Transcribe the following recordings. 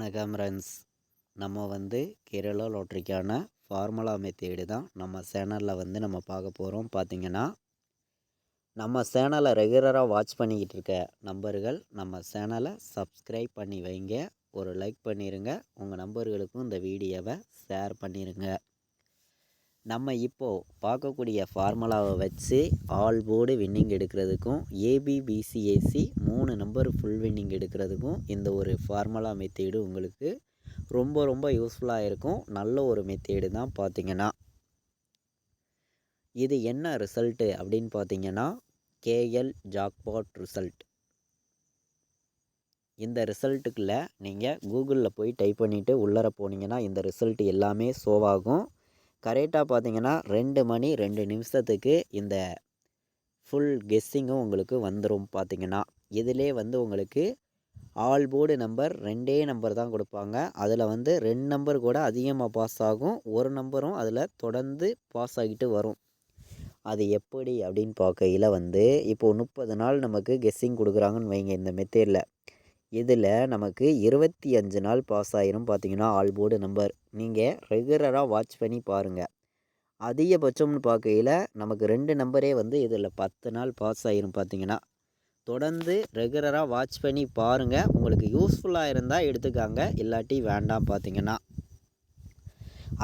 வணக்கம் ஃப்ரெண்ட்ஸ். நம்ம Kerala லாட்ரிக்கான formula method தான் நம்ம சேனலில் நம்ம பார்க்க போகிறோம். பார்த்திங்கன்னா நம்ம சேனலை ரெகுலராக வாட்ச் பண்ணிக்கிட்டு இருக்க நம்பர்கள் நம்ம சேனலை சப்ஸ்கிரைப் பண்ணி வைங்க. ஒரு லைக் பண்ணிடுங்க. உங்கள் நம்பர்களுக்கும் இந்த வீடியோவை ஷேர் பண்ணிடுங்க. நம்ம இப்போது பார்க்கக்கூடிய ஃபார்முலாவை வச்சு ஆல் போர்டு வின்னிங் எடுக்கிறதுக்கும் ஏபிபிசிஏசி 3 நம்பர் ஃபுல் வின்னிங் எடுக்கிறதுக்கும் இந்த ஒரு ஃபார்முலா மெத்தேடு உங்களுக்கு ரொம்ப ரொம்ப யூஸ்ஃபுல்லாக இருக்கும். நல்ல ஒரு மெத்தேடு தான். பார்த்திங்கன்னா இது என்ன ரிசல்ட்டு அப்படின்னு பார்த்திங்கன்னா கேஎல் ஜாக்பாட் ரிசல்ட். இந்த ரிசல்ட்டுக்குள்ளே நீங்கள் கூகுளில் போய் டைப் பண்ணிவிட்டு உள்ளர போனீங்கன்னா இந்த ரிசல்ட் எல்லாமே ஷோவாகும். கரெக்டாக பார்த்தீங்கன்னா 2 மணி 2 நிமிஷத்துக்கு இந்த ஃபுல் கெஸ்ஸிங்கும் உங்களுக்கு வந்துடும். பார்த்திங்கன்னா இதிலே உங்களுக்கு ஆல் போர்டு நம்பர் 2 நம்பர் தான் கொடுப்பாங்க. அதில் 2 நம்பர் கூட அதிகமாக பாஸ் ஆகும். ஒரு நம்பரும் அதில் தொடர்ந்து பாஸ் ஆகிட்டு வரும். அது எப்படி அப்படின்னு பார்க்கையில் இப்போது 30 நாள் நமக்கு கெஸ்ஸிங் கொடுக்குறாங்கன்னு வைங்க. இந்த மெத்தேடில் இதில் நமக்கு 25 நாள் பாஸ் ஆகிரும். பார்த்திங்கன்னா ஆல் போர்டு நம்பர் நீங்கள் ரெகுலராக வாட்ச் பண்ணி பாருங்கள். அதிகபட்சம்னு பார்க்கையில் நமக்கு 2 நம்பரே இதில் 10 நாள் பாஸ் ஆகிரும். பார்த்திங்கன்னா தொடர்ந்து ரெகுலராக வாட்ச் பண்ணி பாருங்கள். உங்களுக்கு யூஸ்ஃபுல்லாக இருந்தால் எடுத்துக்காங்க, இல்லாட்டி வேண்டாம். பார்த்திங்கன்னா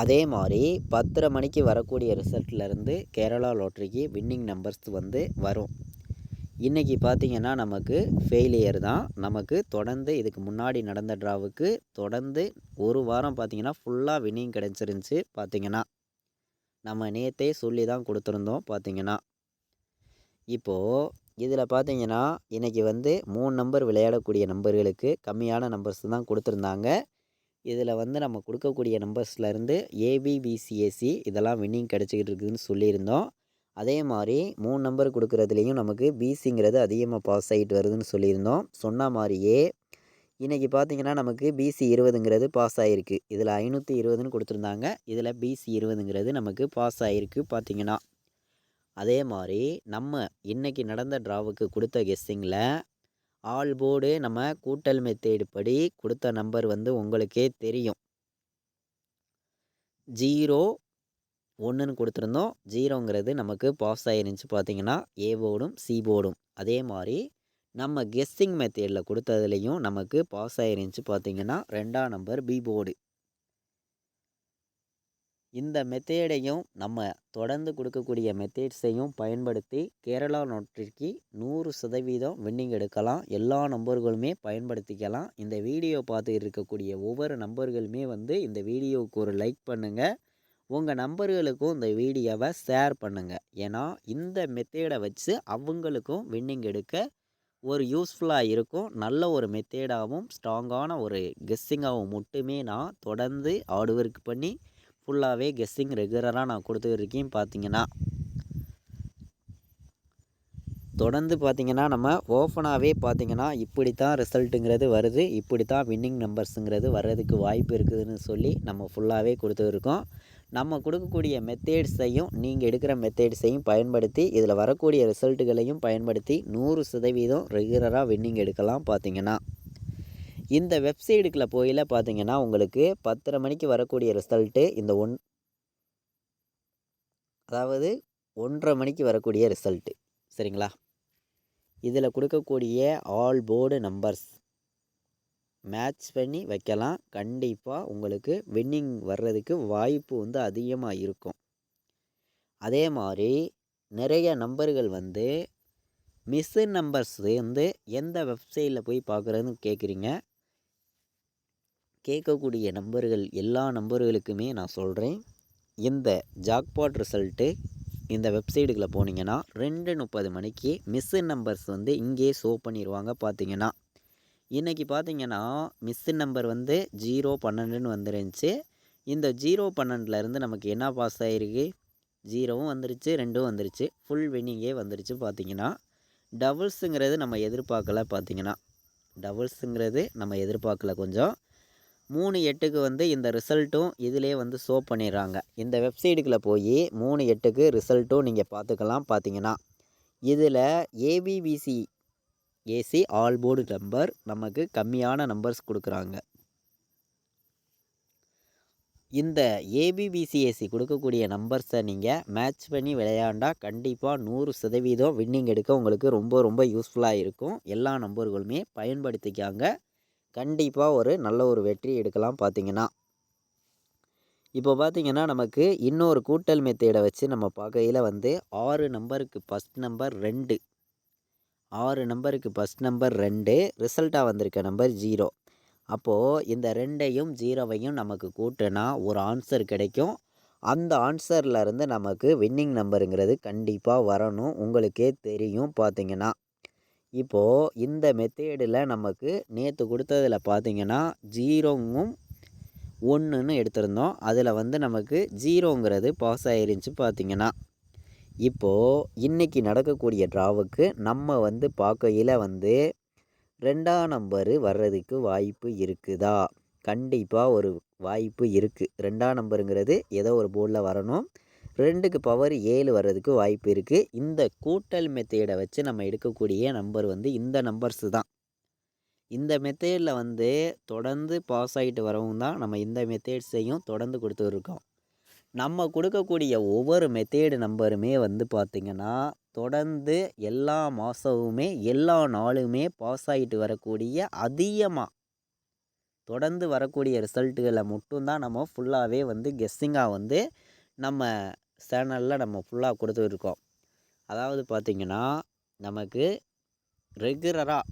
அதே மாதிரி 10:30 மணிக்கு வரக்கூடிய ரிசல்ட்லேருந்து கேரளா லாட்ரிக்கு வின்னிங் நம்பர்ஸ் வரும். இன்றைக்கி பார்த்திங்கன்னா நமக்கு ஃபெயிலியர் தான். நமக்கு தொடர்ந்து இதுக்கு முன்னாடி நடந்த ட்ராவுக்கு தொடர்ந்து ஒரு வாரம் பார்த்திங்கன்னா ஃபுல்லாக வின்னிங் கிடச்சிருந்துச்சி. பார்த்திங்கன்னா நம்ம நேற்றே சொல்லி தான் கொடுத்துருந்தோம். பார்த்திங்கன்னா இப்போது இதில் பார்த்திங்கன்னா இன்றைக்கி 3 நம்பர் விளையாடக்கூடிய நம்பர்களுக்கு கம்மியான நம்பர்ஸ் தான் கொடுத்துருந்தாங்க. இதில் நம்ம கொடுக்கக்கூடிய நம்பர்ஸ்லேருந்து ஏபிபிசிஏசி இதெல்லாம் வின்னிங் கிடச்சிக்கிட்டு இருக்குதுன்னு சொல்லியிருந்தோம். அதே மாதிரி 3 நம்பர் கொடுக்குறதுலேயும் நமக்கு பிசிங்கிறது அதிகமாக பாஸ் ஆகிட்டு வருதுன்னு சொல்லியிருந்தோம். சொன்ன மாதிரியே இன்றைக்கி பார்த்திங்கன்னா நமக்கு பிசி 20ங்கிறது பாஸ் ஆகிருக்கு. இதில் 520ன்னு கொடுத்துருந்தாங்க. இதில் பிசி 20ங்கிறது நமக்கு பாஸ் ஆகிருக்கு. பார்த்திங்கன்னா அதே மாதிரி நம்ம இன்றைக்கி நடந்த ட்ராவுக்கு கொடுத்த கெஸ்ஸிங்கில் ஆல் போர்டு நம்ம கூட்டல் மெத்தேடு படி கொடுத்த நம்பர் உங்களுக்கே தெரியும். 0 1ன்னு கொடுத்துருந்தோம். 0ங்கிறது நமக்கு பாஸ் ஆகிருந்துச்சு. பார்த்திங்கன்னா ஏ போர்டும் சி போர்டும் அதே மாதிரி நம்ம கெஸ்ஸிங் மெத்தேடில் கொடுத்ததுலேயும் நமக்கு பாஸ் ஆகிருந்துச்சு. பார்த்திங்கன்னா 2ஆம் நம்பர் பி போர்டு. இந்த மெத்தேடையும் நம்ம தொடர்ந்து கொடுக்கக்கூடிய மெத்தேட்ஸையும் பயன்படுத்தி கேரளா லாட்ரிக்கு 100% வின்னிங் எடுக்கலாம். எல்லா நம்பர்களுமே பயன்படுத்திக்கலாம். இந்த வீடியோ பார்த்து இருக்கக்கூடிய ஒவ்வொரு நம்பர்களுமே இந்த வீடியோவுக்கு ஒரு லைக் பண்ணுங்கள். உங்கள் நம்பர்களுக்கும் இந்த வீடியோவை ஷேர் பண்ணுங்கள். ஏன்னா இந்த மெத்தேடை வச்சு அவங்களுக்கும் வின்னிங் எடுக்க ஒரு யூஸ்ஃபுல்லாக இருக்கும். நல்ல ஒரு மெத்தேடாகவும் ஸ்ட்ராங்கான ஒரு கெஸ்ஸிங்காகவும் மட்டுமே நான் தொடர்ந்து ஹார்ட் ஒர்க் பண்ணி ஃபுல்லாகவே கெஸ்ஸிங் ரெகுலராக நான் கொடுத்துருக்கேன். பார்த்திங்கன்னா தொடர்ந்து பார்த்திங்கன்னா நம்ம ஓப்பனாகவே பார்த்திங்கன்னா இப்படி தான் ரிசல்ட்டுங்கிறது வருது, இப்படி தான் வின்னிங் நம்பர்ஸுங்கிறது வர்றதுக்கு வாய்ப்பு இருக்குதுன்னு சொல்லி நம்ம ஃபுல்லாகவே கொடுத்துருக்கோம். நம்ம கொடுக்கக்கூடிய மெத்தேட்ஸையும் நீங்கள் எடுக்கிற மெத்தேட்ஸையும் பயன்படுத்தி இதில் வரக்கூடிய ரிசல்ட்டுகளையும் பயன்படுத்தி 100% ரெகுலராக வின்னிங் எடுக்கலாம். பார்த்திங்கன்னா இந்த வெப்சைட்டுக்குள்ளே போயில பார்த்திங்கன்னா உங்களுக்கு 10:30 மணிக்கு வரக்கூடிய ரிசல்ட்டு இந்த அதாவது 1:30 மணிக்கு வரக்கூடிய ரிசல்ட்டு சரிங்களா. இதில் கொடுக்கக்கூடிய ஆல் போர்டு நம்பர்ஸ் மேட்ச் பண்ணி வைக்கலாம். கண்டிப்பாக உங்களுக்கு வின்னிங் வர்றதுக்கு வாய்ப்பு அதிகமாக இருக்கும். அதே மாதிரி நிறைய நம்பர்கள் மிஸ்ஸிங் நம்பர்ஸ் எந்த வெப்சைட்டில் போய் பார்க்குறதுன்னு கேட்குறீங்க. கேட்கக்கூடிய நம்பர்கள் எல்லா நம்பர்களுக்குமே நான் சொல்கிறேன். இந்த ஜாக்பாட் ரிசல்ட்டு இந்த வெப்சைட்டுக்குள்ளே போனீங்கன்னா 2:30 மணிக்கு மிஸ்ஸிங் நம்பர்ஸ் இங்கே ஷோ பண்ணிடுவாங்க. பார்த்திங்கன்னா இன்றைக்கி பார்த்திங்கன்னா மிஸ்ஸிங் நம்பர் 012ன்னு வந்துருந்துச்சு. இந்த 012லேருந்து நமக்கு என்ன பாஸ் ஆகிருக்கு, 0வும் வந்துருச்சு, 2ம் வந்துருச்சு, ஃபுல் வின்னிங்கே வந்துருச்சு. பார்த்திங்கன்னா டபுள்ஸுங்கிறது நம்ம எதிர்பார்க்கல. பார்த்திங்கன்னா டபுள்ஸுங்கிறது நம்ம எதிர்பார்க்கல. கொஞ்சம் 3/8க்கு இந்த ரிசல்ட்டும் இதிலே ஷோ பண்ணிடுறாங்க. இந்த வெப்சைட்டுக்குள்ளே போய் 3/8க்கு ரிசல்ட்டும் நீங்கள் பார்த்துக்கலாம். பார்த்திங்கன்னா இதில் ஏபிபிசிஏசி ஆல் போர்டு நம்பர் நமக்கு கம்மியான நம்பர்ஸ் கொடுக்குறாங்க. இந்த ஏபிபிசிஎஸ்சி கொடுக்கக்கூடிய நம்பர்ஸை நீங்கள் மேட்ச் பண்ணி விளையாண்டா கண்டிப்பாக 100% வின்னிங் எடுக்க உங்களுக்கு ரொம்ப ரொம்ப யூஸ்ஃபுல்லாக இருக்கும். எல்லா நம்பர்களுமே பயன்படுத்திக்காங்க. கண்டிப்பாக நல்ல ஒரு வெற்றி எடுக்கலாம். பார்த்தீங்கன்னா இப்போ பார்த்தீங்கன்னா நமக்கு இன்னொரு கூட்டல் மெத்தேடை வச்சு நம்ம பார்க்கையில் 6 நம்பருக்கு ஃபஸ்ட் நம்பர் 2, 6 நம்பருக்கு ஃபஸ்ட் நம்பர் 2, ரிசல்ட்டாக வந்திருக்க நம்பர் 0. அப்போது இந்த 2ஐயும் 0வையும் நமக்கு கூட்டினா ஒரு ஆன்சர் கிடைக்கும். அந்த ஆன்சர்லேருந்து நமக்கு வின்னிங் நம்பருங்கிறது கண்டிப்பாக வரணும். உங்களுக்கே தெரியும். பார்த்தீங்கன்னா இப்போது இந்த மெத்தேடில் நமக்கு நேற்று கொடுத்ததில் பார்த்தீங்கன்னா 0வும் 1ன்னு எடுத்திருந்தோம். அதில் நமக்கு 0ங்கிறது பாஸ் ஆயிருந்துச்சு. பார்த்தீங்கன்னா இப்போது இன்றைக்கி நடக்கக்கூடிய ட்ராவுக்கு நம்ம பார்க்கையில் 2ஆம் நம்பரு வர்றதுக்கு வாய்ப்பு இருக்குதா? கண்டிப்பாக ஒரு வாய்ப்பு இருக்குது. 2ஆம் நம்பருங்கிறது ஏதோ ஒரு போர்டில் வரணும். 2க்கு பவர் 7 வர்றதுக்கு வாய்ப்பு இருக்குது. இந்த கூட்டல் மெத்தேடை வச்சு நம்ம எடுக்கக்கூடிய நம்பர் இந்த நம்பர்ஸு தான். இந்த மெத்தேடில் தொடர்ந்து பாஸ் ஆகிட்டு வரவும் தான் நம்ம இந்த மெத்தேட்ஸையும் தொடர்ந்து கொடுத்துருக்கோம். நம்ம கொடுக்கக்கூடிய ஒவ்வொரு மெத்தேடு நம்பருமே பார்த்திங்கன்னா தொடர்ந்து எல்லா மாதமுமே எல்லா நாளுமே பாஸ் ஆகிட்டு வரக்கூடிய அதிகமாக தொடர்ந்து வரக்கூடிய ரிசல்ட்டுகளை மட்டும்தான் நம்ம ஃபுல்லாகவே கெஸ்ஸிங்காக நம்ம சேனலில் நம்ம ஃபுல்லாக கொடுத்துருக்கோம். அதாவது பார்த்திங்கன்னா நமக்கு ரெகுலராக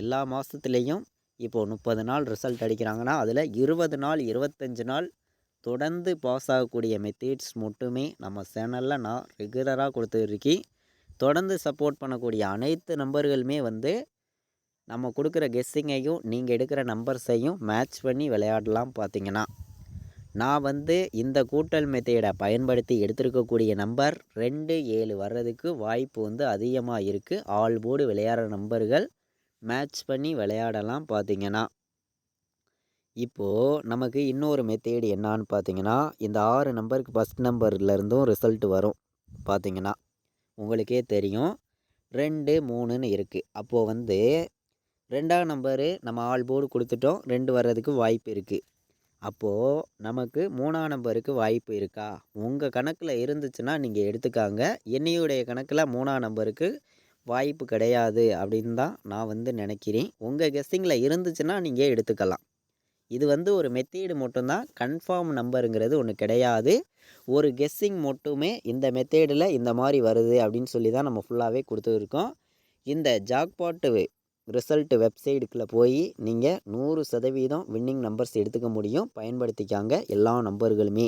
எல்லா மாதத்துலேயும் இப்போது 30 நாள் ரிசல்ட் அடிக்கிறாங்கன்னா அதில் 20 நாள் 25 நாள் தொடர்ந்து பாஸ் ஆகக்கூடிய மெத்தேட்ஸ் மட்டுமே நம்ம சேனலில் நான் ரெகுலராக கொடுத்துருக்கேன். தொடர்ந்து சப்போர்ட் பண்ணக்கூடிய அனைத்து நம்பர்களுமே நம்ம கொடுக்குற கெஸ்ஸிங்கையும் நீங்கள் எடுக்கிற நம்பர்ஸையும் மேட்ச் பண்ணி விளையாடலாம். பார்த்தீங்கன்னா நான் இந்த கூட்டல் மெத்தேடை பயன்படுத்தி எடுத்திருக்கக்கூடிய நம்பர் 2, 7 வர்றதுக்கு வாய்ப்பு அதிகமாக இருக்குது. ஆல் போர்டு விளையாடுற நம்பர்கள் மேட்ச் பண்ணி விளையாடலாம். பார்த்தீங்கன்னா இப்போது நமக்கு இன்னொரு மெத்தேடு என்னான்னு பார்த்தீங்கன்னா இந்த 6 நம்பருக்கு ஃபஸ்ட் நம்பர்லேருந்தும் ரிசல்ட் வரும். பார்த்தீங்கன்னா உங்களுக்கே தெரியும் 2, 3ன்னு இருக்குது. அப்போது 2ஆம் நம்பரு நம்ம ஆல் போர்டு கொடுத்துட்டோம். 2 வர்றதுக்கு வாய்ப்பு இருக்குது. அப்போது நமக்கு 3ஆம் நம்பருக்கு வாய்ப்பு இருக்கா? உங்கள் கணக்கில் இருந்துச்சுன்னா நீங்கள் எடுத்துக்காங்க. என்னையுடைய கணக்கில் 3ஆம் நம்பருக்கு வாய்ப்பு கிடையாது அப்படின்னு தான் நான் நினைக்கிறேன். உங்கள் கெஸ்ஸிங்கில் இருந்துச்சுன்னா நீங்கள் எடுத்துக்கலாம். இது ஒரு மெத்தேடு மட்டும்தான். கன்ஃபார்ம் நம்பருங்கிறது ஒன்று கிடையாது. ஒரு கெஸ்ஸிங் மட்டுமே இந்த மெத்தேடில் இந்த மாதிரி வருது அப்படின்னு சொல்லி தான் நம்ம ஃபுல்லாகவே கொடுத்துருக்கோம். இந்த ஜாக்பாட்டு ரிசல்ட் வெப்சைட்டுக்குள்ளே போய் நீங்கள் 100% வின்னிங் நம்பர்ஸ் எடுத்துக்க முடியும். பயன்படுத்திக்காங்க எல்லா நம்பர்களுமே.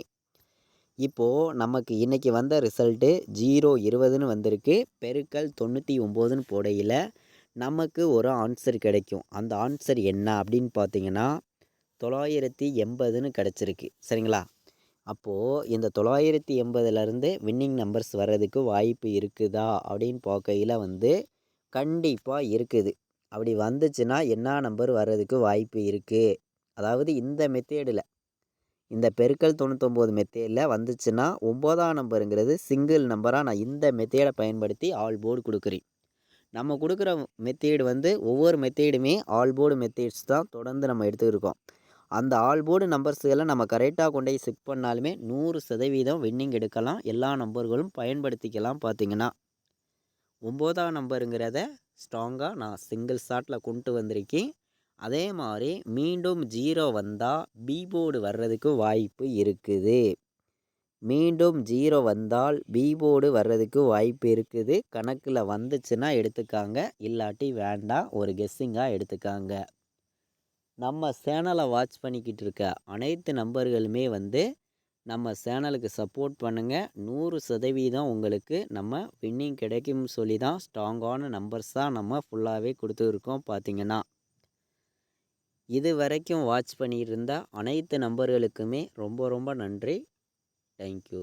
இப்போது நமக்கு இன்றைக்கி வந்த ரிசல்ட்டு 020ன்னு வந்திருக்கு. பெருக்கல் 99ன்னு போடையில் நமக்கு ஒரு ஆன்சர் கிடைக்கும். அந்த ஆன்சர் என்ன அப்படின்னு பார்த்தீங்கன்னா 980ன்னு கிடச்சிருக்கு. சரிங்களா? அப்போது இந்த 980லேருந்து வின்னிங் நம்பர்ஸ் வர்றதுக்கு வாய்ப்பு இருக்குதா அப்படின்னு பார்க்கையில் கண்டிப்பாக இருக்குது. அப்படி வந்துச்சுன்னா என்ன நம்பர் வர்றதுக்கு வாய்ப்பு இருக்குது? அதாவது இந்த மெத்தேடில் இந்த பெருக்கல் 99 மெத்தேடில் வந்துச்சுன்னா 9ஆம் நம்பருங்கிறது சிங்கிள் நம்பராக நான் இந்த மெத்தேடை பயன்படுத்தி ஆல் போர்டு கொடுக்குறேன். நம்ம கொடுக்குற மெத்தேடு ஒவ்வொரு மெத்தேடுமே ஆல் போர்டு மெத்தேட்ஸ் தான் தொடர்ந்து நம்ம எடுத்துருக்கோம். அந்த ஆல் போர்டு நம்பர்ஸுகளை நம்ம கரெக்டாக கொண்டு போய் செக் பண்ணாலுமே 100% வின்னிங் எடுக்கலாம். எல்லா நம்பர்களும் பயன்படுத்திக்கலாம். பார்த்தீங்கன்னா 9ஆம் நம்பருங்கிறத ஸ்ட்ராங்காக நான் சிங்கிள் ஷாட்டில் கொண்டு வந்திருக்கேன். அதே மாதிரி மீண்டும் 0 வந்தால் பி போர்டு வர்றதுக்கு வாய்ப்பு இருக்குது. மீண்டும் 0 வந்தால் பி போர்டு வர்றதுக்கு வாய்ப்பு இருக்குது. கணக்கில் வந்துச்சுன்னா எடுத்துக்காங்க. இல்லாட்டி வேண்டாம். ஒரு கெஸ்ஸிங்காக எடுத்துக்காங்க. நம்ம சேனலை வாட்ச் பண்ணிக்கிட்டு இருக்க அனைத்து நம்பர்களுமே நம்ம சேனலுக்கு சப்போர்ட் பண்ணுங்கள். 100% உங்களுக்கு நம்ம வின்னிங் கிடைக்கும்னு சொல்லி தான் ஸ்ட்ராங்கான நம்பர்ஸ் தான் நம்ம ஃபுல்லாகவே கொடுத்துருக்கோம். பார்த்தீங்கன்னா இது வரைக்கும் வாட்ச் பண்ணியிருந்த அனைத்து நம்பர்களுக்குமே ரொம்ப ரொம்ப நன்றி. தேங்க்யூ.